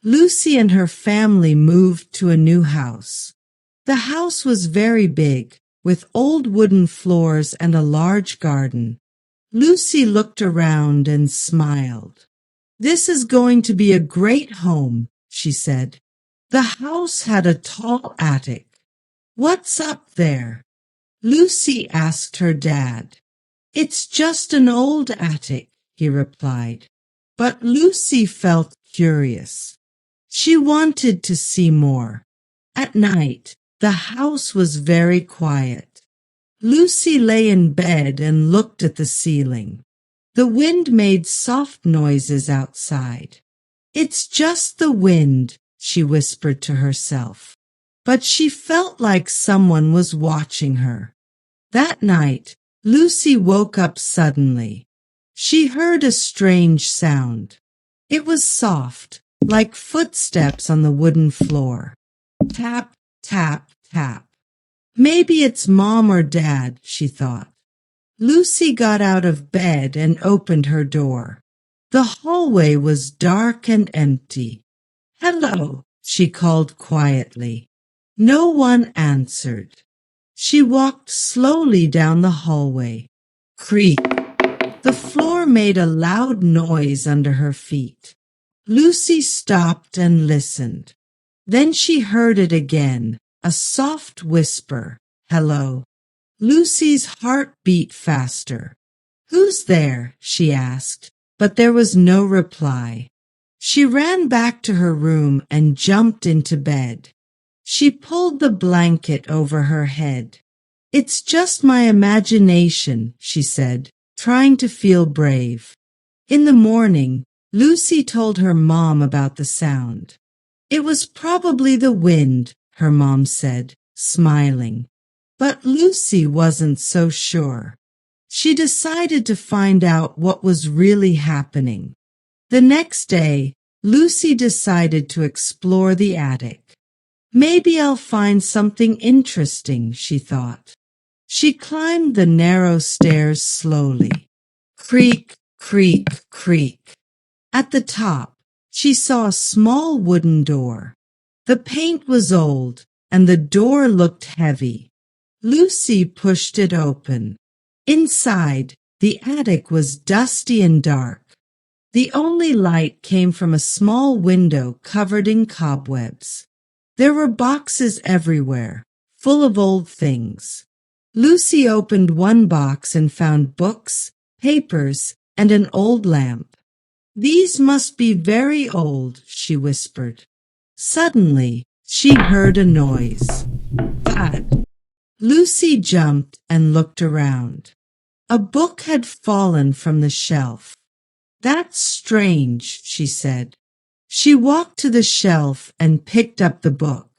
Lucy and her family moved to a new house. The house was very big, with old wooden floors and a large garden. Lucy looked around and smiled. "This is going to be a great home," she said. The house had a tall attic. "What's up there?" Lucy asked her dad. "It's just an old attic," he replied. But Lucy felt curious. She wanted to see more. At night, the house was very quiet. Lucy lay in bed and looked at the ceiling. The wind made soft noises outside. "It's just the wind," she whispered to herself. But she felt like someone was watching her. That night, Lucy woke up suddenly. She heard a strange sound. It was soft, like footsteps on the wooden floor. Tap, tap, tap. Maybe it's Mom or Dad, she thought. Lucy got out of bed and opened her door. The hallway was dark and empty. "Hello," she called quietly. No one answered. She walked slowly down the hallway. Creak. The floor made a loud noise under her feet. Lucy stopped and listened. Then she heard it again, a soft whisper, "Hello." Lucy's heart beat faster. "Who's there?" she asked, but there was no reply. She ran back to her room and jumped into bed. She pulled the blanket over her head. "It's just my imagination," she said, trying to feel brave. In the morning, Lucy told her mom about the sound. "It was probably the wind," her mom said, smiling. But Lucy wasn't so sure. She decided to find out what was really happening. The next day, Lucy decided to explore the attic. "Maybe I'll find something interesting," she thought. She climbed the narrow stairs slowly. Creak, creak, creak. At the top, she saw a small wooden door. The paint was old, and the door looked heavy. Lucy pushed it open. Inside, the attic was dusty and dark. The only light came from a small window covered in cobwebs. There were boxes everywhere, full of old things. Lucy opened one box and found books, papers, and an old lamp. "These must be very old," she whispered. Suddenly, she heard a noise. "Thud!" Lucy jumped and looked around. A book had fallen from the shelf. "That's strange," she said. She walked to the shelf and picked up the book.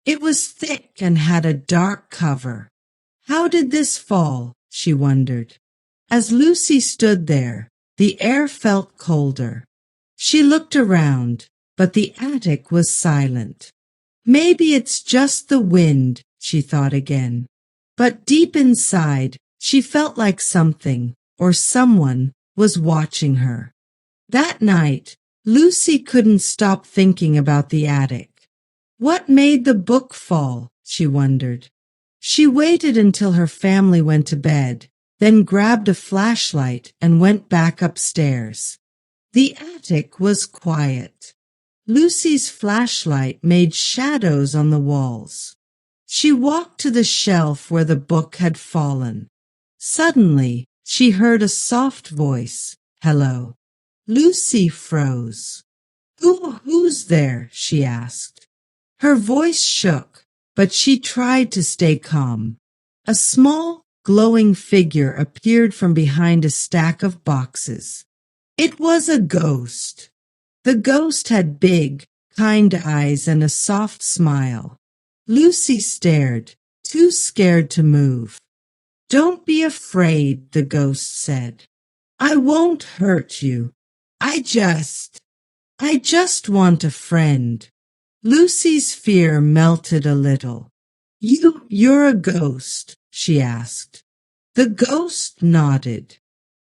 It was thick and had a dark cover. How did this fall? She wondered. As Lucy stood there, the air felt colder. She looked around, but the attic was silent. "Maybe it's just the wind," she thought again. But deep inside, she felt like something, or someone, was watching her. That night, Lucy couldn't stop thinking about the attic. What made the book fall? She wondered. She waited until her family went to bed, then grabbed a flashlight and went back upstairs. The attic was quiet. Lucy's flashlight made shadows on the walls. She walked to the shelf where the book had fallen. Suddenly, she heard a soft voice, "Hello." Lucy froze. Who's there?" she asked. Her voice shook, but she tried to stay calm. A small, glowing figure appeared from behind a stack of boxes. It was a ghost. The ghost had big, kind eyes and a soft smile. Lucy stared, too scared to move. "Don't be afraid," the ghost said. "I won't hurt you. I just want a friend." Lucy's fear melted a little. You're a ghost?" she asked. The ghost nodded.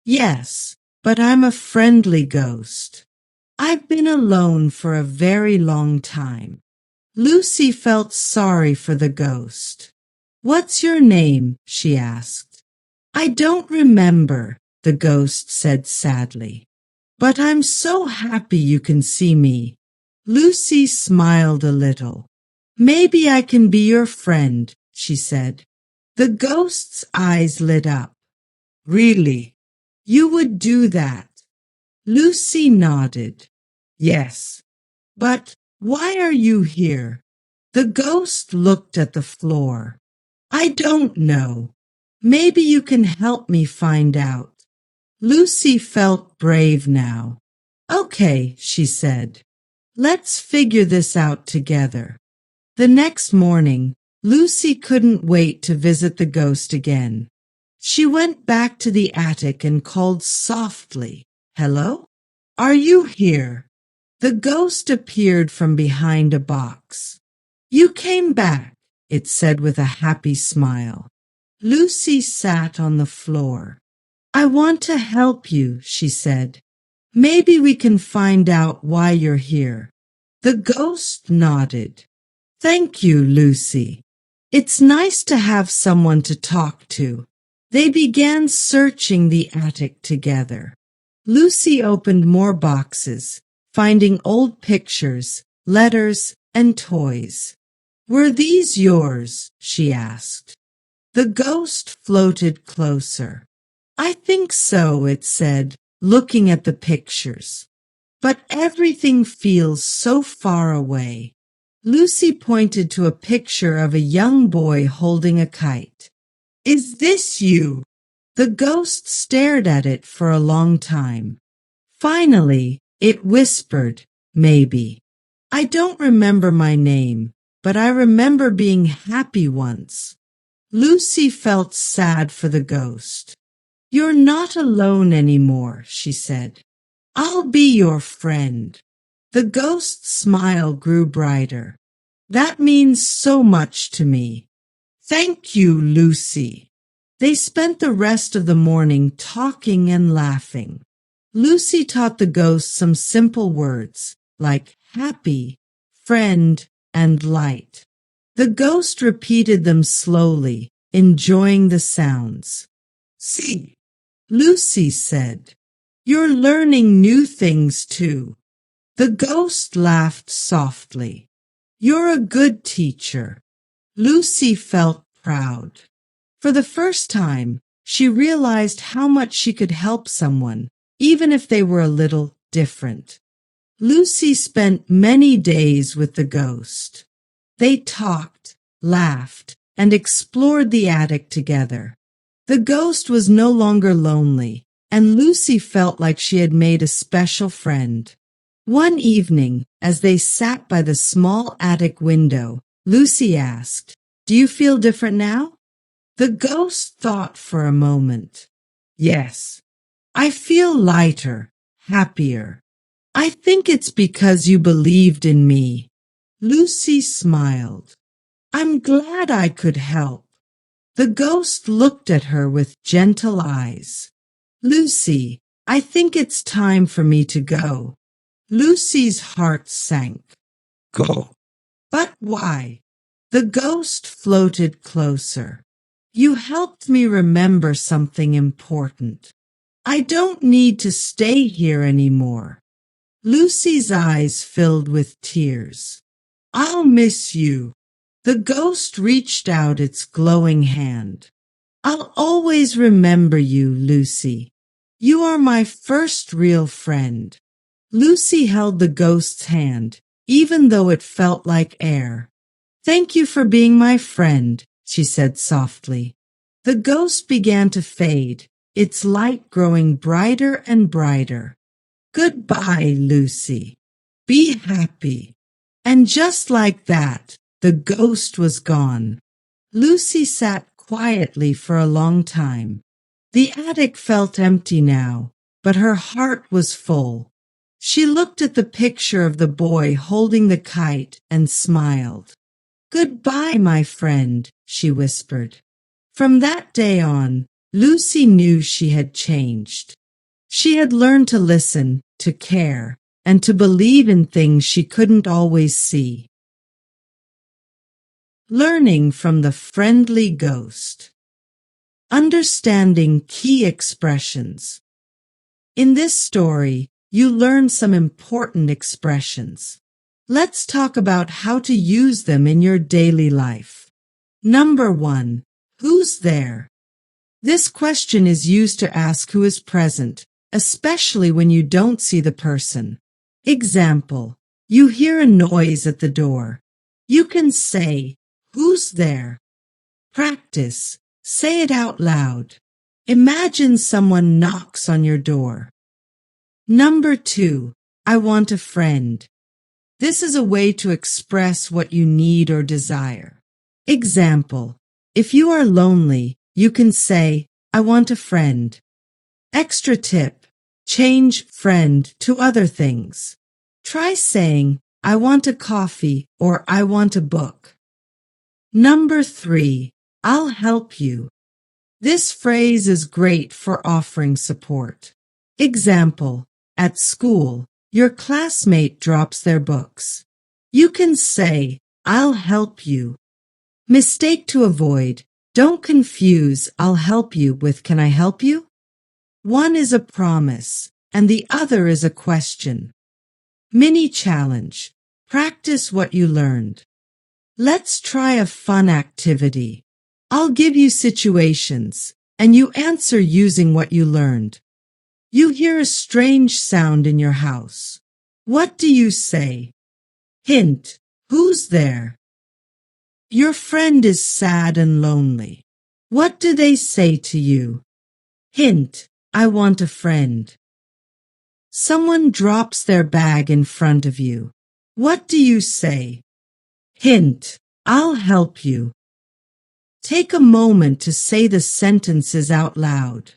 "Yes, but I'm a friendly ghost." I've been alone for a very long time. Lucy felt sorry for the ghost. What's your name? She asked. I don't remember, the ghost said sadly. But I'm so happy you can see me. Lucy smiled a little. Maybe I can be your friend, she said. The ghost's eyes lit up. Really? You would do that? Lucy nodded. Yes. But why are you here? The ghost looked at the floor. I don't know. Maybe you can help me find out. Lucy felt brave now. Okay, she said. Let's figure this out together. The next morning, Lucy couldn't wait to visit the ghost again. She went back to the attic and called softly. Hello? Are you here? The ghost appeared from behind a box. You came back, it said with a happy smile. Lucy sat on the floor. I want to help you, she said. Maybe we can find out why you're here. The ghost nodded. Thank you, Lucy. It's nice to have someone to talk to. They began searching the attic together. Lucy opened more boxes, finding old pictures, letters, and toys. Were these yours? She asked. The ghost floated closer. I think so, it said, looking at the pictures. But everything feels so far away. Lucy pointed to a picture of a young boy holding a kite. Is this you? The ghost stared at it for a long time. Finally, it whispered, maybe. I don't remember my name, but I remember being happy once. Lucy felt sad for the ghost. You're not alone anymore, she said. I'll be your friend. The ghost's smile grew brighter. That means so much to me. Thank you, Lucy. They spent the rest of the morning talking and laughing. Lucy taught the ghost some simple words like happy, friend, and light. The ghost repeated them slowly, enjoying the sounds. See, Lucy said, you're learning new things too. The ghost laughed softly. You're a good teacher. Lucy felt proud. For the first time, she realized how much she could help someone, even if they were a little different. Lucy spent many days with the ghost. They talked, laughed, and explored the attic together. The ghost was no longer lonely, and Lucy felt like she had made a special friend. One evening, as they sat by the small attic window, Lucy asked, Do you feel different now? The ghost thought for a moment. Yes, I feel lighter, happier. I think it's because you believed in me. Lucy smiled. I'm glad I could help. The ghost looked at her with gentle eyes. Lucy, I think it's time for me to go. Lucy's heart sank. Go. But why? The ghost floated closer. You helped me remember something important. I don't need to stay here anymore. Lucy's eyes filled with tears. I'll miss you. The ghost reached out its glowing hand. I'll always remember you, Lucy. You are my first real friend. Lucy held the ghost's hand, even though it felt like air. Thank you for being my friend, she said softly. The ghost began to fade, its light growing brighter and brighter. Goodbye, Lucy. Be happy. And just like that, the ghost was gone. Lucy sat quietly for a long time. The attic felt empty now, but her heart was full. She looked at the picture of the boy holding the kite and smiled. Goodbye, my friend, she whispered. From that day on, Lucy knew she had changed. She had learned to listen, to care, and to believe in things she couldn't always see. Learning from the friendly ghost. Understanding key expressions. In this story, you learn some important expressions. Let's talk about how to use them in your daily life. Number 1. Who's there? This question is used to ask who is present, especially when you don't see the person. Example, you hear a noise at the door. You can say, "Who's there?" Practice. Say it out loud. Imagine someone knocks on your door. Number 2. I want a friend. This is a way to express what you need or desire. Example, if you are lonely, you can say, "I want a friend." Extra tip. Change friend to other things. Try saying, "I want a coffee" or "I want a book." Number 3. I'll help you. This phrase is great for offering support. Example, at school, your classmate drops their books. You can say, "I'll help you." Mistake to avoid. Don't confuse "I'll help you" with "Can I help you?" One is a promise, and the other is a question. Mini challenge. Practice what you learned. Let's try a fun activity. I'll give you situations, and you answer using what you learned. You hear a strange sound in your house. What do you say? Hint. Who's there? Your friend is sad and lonely. What do they say to you? Hint. I want a friend. Someone drops their bag in front of you. What do you say? Hint. I'll help you. Take a moment to say the sentences out loud.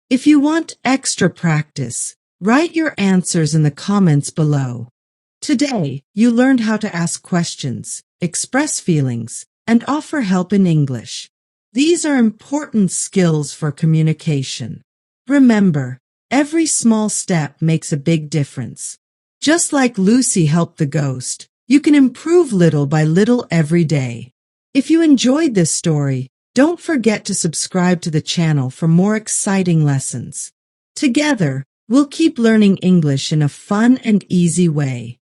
If you want extra practice, write your answers in the comments below. Today, you learned how to ask questions, express feelings, and offer help in English. These are important skills for communication. Remember, every small step makes a big difference. Just like Lucy helped the ghost, you can improve little by little every day. If you enjoyed this story, don't forget to subscribe to the channel for more exciting lessons. Together, we'll keep learning English in a fun and easy way.